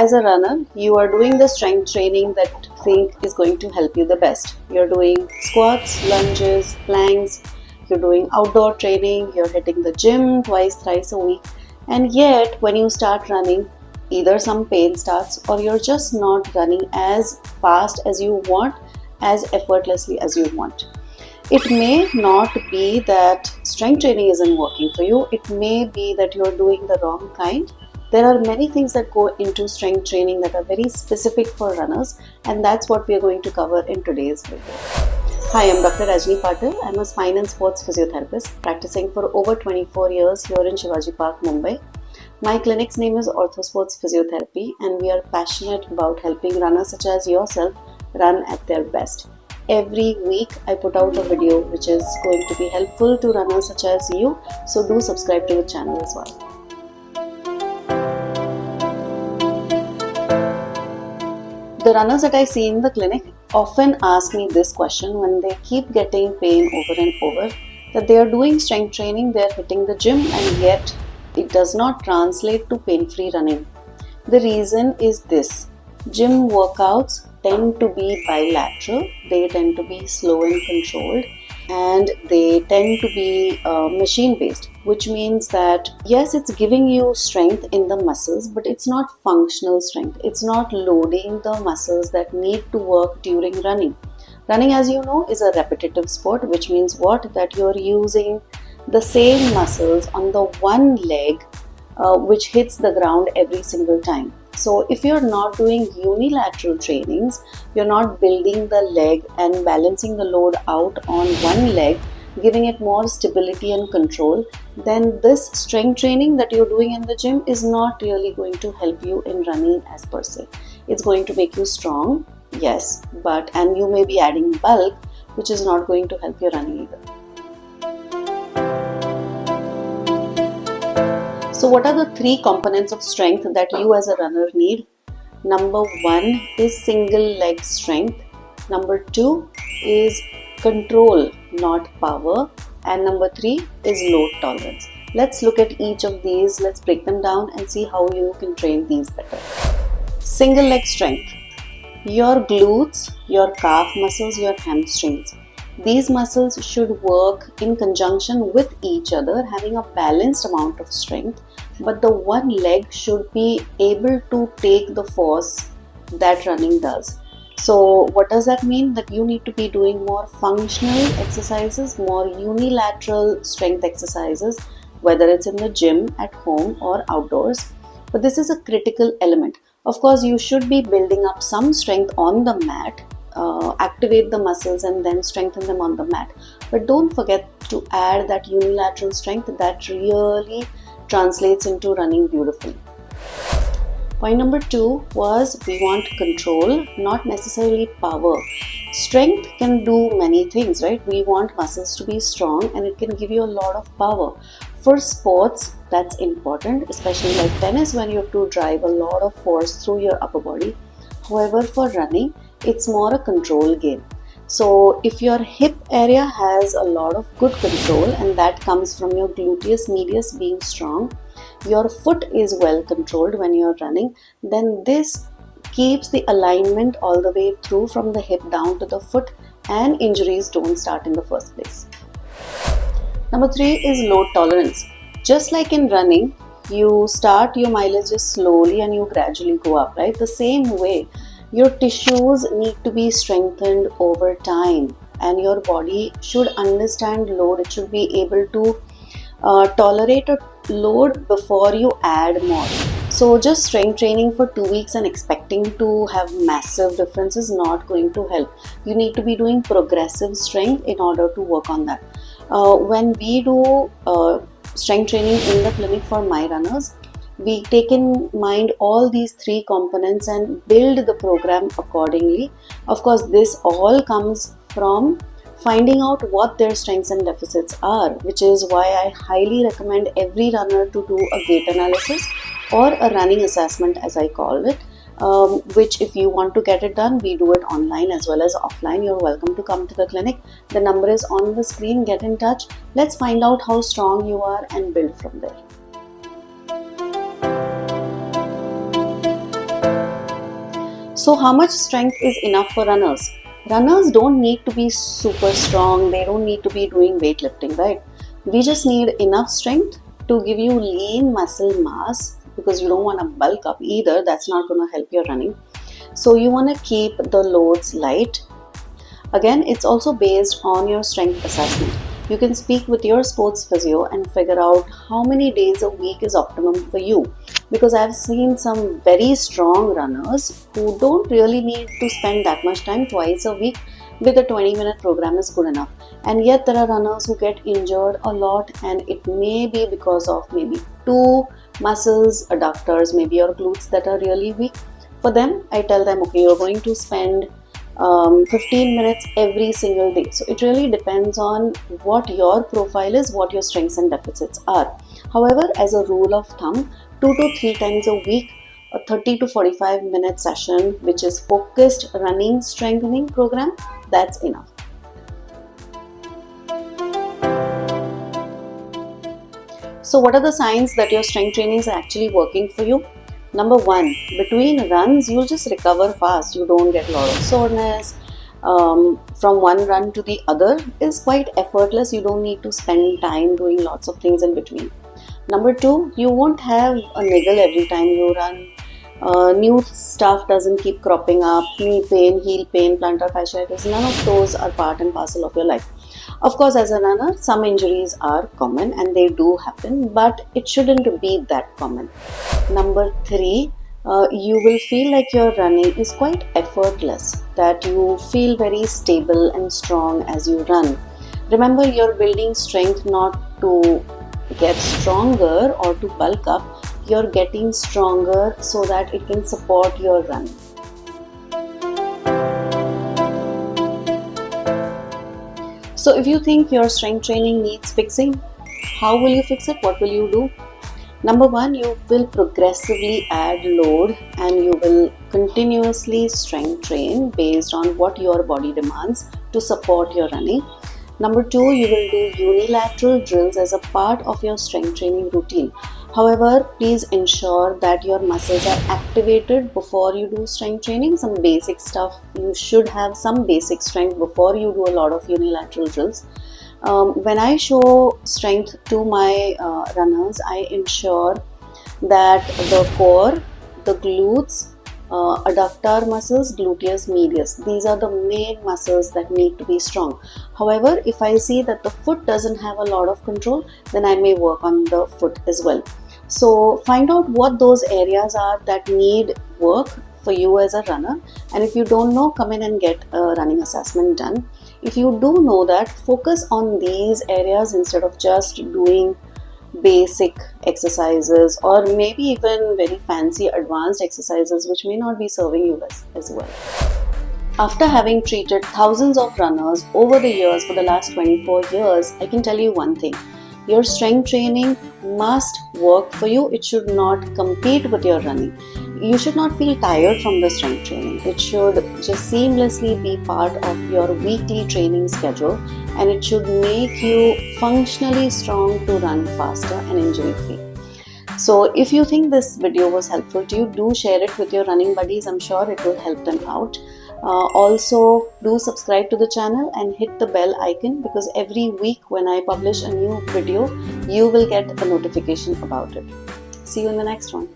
as a runner, you are doing the strength training that you think is going to help you the best. You're doing squats, lunges, planks, you're doing outdoor training, you're hitting the gym twice, thrice a week, and yet when you start running, either some pain starts or you're just not running as fast as you want, as effortlessly as you want. It may not be that strength training isn't working for you. It may be that you're doing the wrong kind. There are many things that go into strength training that are very specific for runners, and that's what we are going to cover in today's video. Hi, I'm Dr. Rajani Patil. I'm a spine and sports physiotherapist practicing for over 24 years here in Shivaji Park, Mumbai. My clinic's name is Orthosports Physiotherapy, and we are passionate about helping runners such as yourself run at their best. Every week I put out a video which is going to be helpful to runners such as you, so do subscribe to the channel as well. The runners that I see in the clinic often ask me this question when they keep getting pain over and over, that they are doing strength training, they are hitting the gym, and yet it does not translate to pain-free running. The reason is this: gym workouts tend to be bilateral, they tend to be slow and controlled, and they tend to be machine based, which means that yes, it's giving you strength in the muscles, but it's not functional strength. It's not loading the muscles that need to work during running. Running, as you know, is a repetitive sport, which means what? That you're using the same muscles on the one leg which hits the ground every single time. So if you're not doing unilateral trainings, you're not building the leg and balancing the load out on one leg, giving it more stability and control, then this strength training that you're doing in the gym is not really going to help you in running as per se. It's going to make you strong, yes, and you may be adding bulk, which is not going to help your running either. So what are the three components of strength that you as a runner need? Number one is single leg strength. Number two is control, not power. And number three is load tolerance. Let's look at each of these. Let's break them down and see how you can train these better. Single leg strength. Your glutes, your calf muscles, your hamstrings. These muscles should work in conjunction with each other, having a balanced amount of strength, but the one leg should be able to take the force that running does. So what does that mean? That you need to be doing more functional exercises, more unilateral strength exercises, whether it's in the gym, at home, or outdoors. But this is a critical element. Of course, you should be building up some strength on the mat, activate the muscles and then strengthen them on the mat. But don't forget to add that unilateral strength that really translates into running beautifully. Point number two was we want control, not necessarily power. Strength can do many things, right? We want muscles to be strong and it can give you a lot of power. For sports, that's important, especially like tennis, when you have to drive a lot of force through your upper body. However, for running, it's more a control game. So if your hip area has a lot of good control, and that comes from your gluteus medius being strong, your foot is well controlled when you're running, then this keeps the alignment all the way through from the hip down to the foot, and injuries don't start in the first place. Number three is load tolerance. Just like in running, you start your mileages slowly and you gradually go up, right? The same way, your tissues need to be strengthened over time, and your body should understand load. It should be able to tolerate a load before you add more. So just strength training for 2 weeks and expecting to have massive difference is not going to help. You need to be doing progressive strength in order to work on that. When we do strength training in the clinic for my runners, we take in mind all these three components and build the program accordingly. Of course, this all comes from finding out what their strengths and deficits are, which is why I highly recommend every runner to do a gait analysis or a running assessment, as I call it, which if you want to get it done, we do it online as well as offline. You're welcome to come to the clinic. The number is on the screen. Get in touch. Let's find out how strong you are and build from there. So how much strength is enough for runners? Runners don't need to be super strong, they don't need to be doing weightlifting, right? We just need enough strength to give you lean muscle mass, because you don't want to bulk up either, that's not going to help your running. So you want to keep the loads light. Again, it's also based on your strength assessment. You can speak with your sports physio and figure out how many days a week is optimum for you. Because I've seen some very strong runners who don't really need to spend that much time twice a week. With a 20-minute program is good enough. And yet there are runners who get injured a lot, and it may be because of maybe two muscles, adductors, maybe your glutes that are really weak. For them, I tell them, okay, you're going to spend 15 minutes every single day. So it really depends on what your profile is, what your strengths and deficits are. However, as a rule of thumb, 2 to 3 times a week, a 30 to 45 minute session, which is focused running strengthening program, that's enough. So what are the signs that your strength training is actually working for you? Number 1, between runs, you'll just recover fast. You don't get a lot of soreness. From one run to the other is quite effortless. You don't need to spend time doing lots of things in between. Number 2, you won't have a niggle every time you run. New stuff doesn't keep cropping up. Knee pain, heel pain, plantar fasciitis, none of those are part and parcel of your life. Of course, as a runner, some injuries are common and they do happen, but it shouldn't be that common. Number 3, you will feel like your running is quite effortless, that you feel very stable and strong as you run. Remember, you're building strength not to get stronger or to bulk up. You're getting stronger so that it can support your running. So if you think your strength training needs fixing, how will you fix it? What will you do? Number 1, you will progressively add load and you will continuously strength train based on what your body demands to support your running. Number 2, you will do unilateral drills as a part of your strength training routine. However, please ensure that your muscles are activated before you do strength training. Some basic stuff, you should have some basic strength before you do a lot of unilateral drills. When I show strength to my runners, I ensure that the core, the glutes, adductor muscles, gluteus medius, these are the main muscles that need to be strong. However, if I see that the foot doesn't have a lot of control, then I may work on the foot as well. So find out what those areas are that need work for you as a runner, and if you don't know, come in and get a running assessment done. If you do know that, focus on these areas instead of just doing basic exercises or maybe even very fancy advanced exercises which may not be serving you as well. After having treated thousands of runners over the years for the last 24 years, I can tell you one thing. Your strength training must work for you. It should not compete with your running. You should not feel tired from the strength training. It should just seamlessly be part of your weekly training schedule, and it should make you functionally strong to run faster and injury free. So if you think this video was helpful to you, do share it with your running buddies. I'm sure it will help them out. Also, do subscribe to the channel and hit the bell icon, because every week when I publish a new video, you will get a notification about it. See you in the next one.